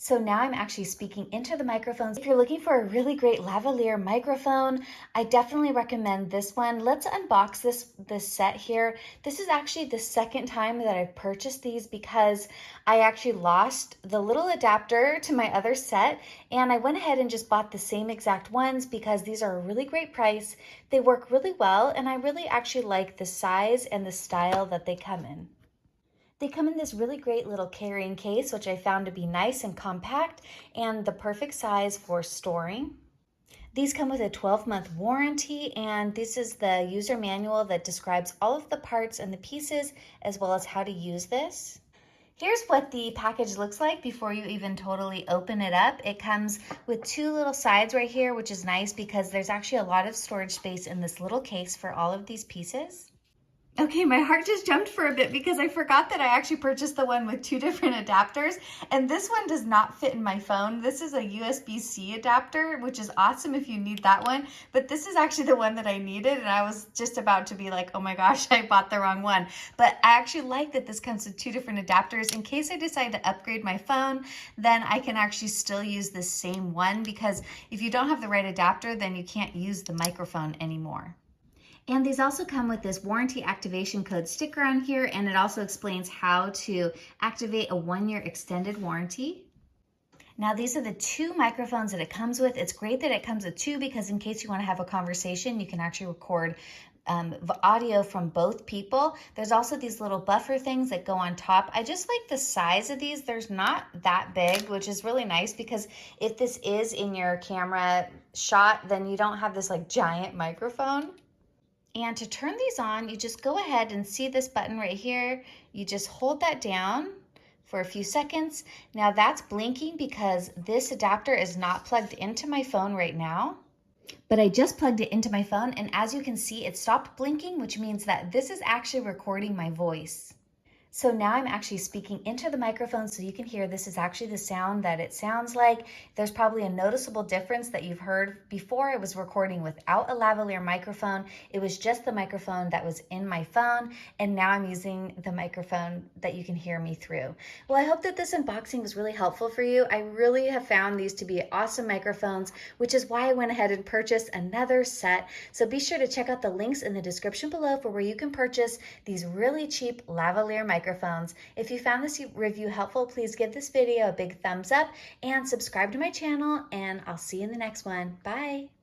So now I'm actually speaking into the microphones. If you're looking for a really great lavalier microphone, I definitely recommend this one. Let's unbox this set here. This is actually the second time that I've purchased these because I actually lost the little adapter to my other set, and I went ahead and just bought the same exact ones because these are a really great price. They work really well, and I really actually like the size and the style that they come in. They come in this really great little carrying case, which I found to be nice and compact and the perfect size for storing. These come with a 12-month warranty, and this is the user manual that describes all of the parts and the pieces as well as how to use this. Here's what the package looks like before you even totally open it up. It comes with two little sides right here, which is nice because there's actually a lot of storage space in this little case for all of these pieces. Okay, my heart just jumped for a bit because I forgot that I actually purchased the one with two different adapters, and this one does not fit in my phone. This is a USB-C adapter, which is awesome if you need that one, but this is actually the one that I needed, and I was just about to be like, oh my gosh, I bought the wrong one. But I actually like that this comes with two different adapters. In case I decide to upgrade my phone, then I can actually still use the same one, because if you don't have the right adapter, then you can't use the microphone anymore. And these also come with this warranty activation code sticker on here, and it also explains how to activate a 1-year extended warranty. Now these are the two microphones that it comes with. It's great that it comes with two because in case you want to have a conversation, you can actually record audio from both people. There's also these little buffer things that go on top. I just like the size of these. There's not that big, which is really nice because if this is in your camera shot, then you don't have this like giant microphone. And to turn these on, you just go ahead and see this button right here. You just hold that down for a few seconds. Now that's blinking because this adapter is not plugged into my phone right now. But I just plugged it into my phone, and as you can see, it stopped blinking, which means that this is actually recording my voice. So now I'm actually speaking into the microphone so you can hear this is actually the sound that it sounds like. There's probably a noticeable difference that you've heard before. I was recording without a lavalier microphone. It was just the microphone that was in my phone, and now I'm using the microphone that you can hear me through. Well, I hope that this unboxing was really helpful for you. I really have found these to be awesome microphones, which is why I went ahead and purchased another set. So be sure to check out the links in the description below for where you can purchase these really cheap lavalier microphones. If you found this review helpful, please give this video a big thumbs up and subscribe to my channel, and I'll see you in the next one. Bye.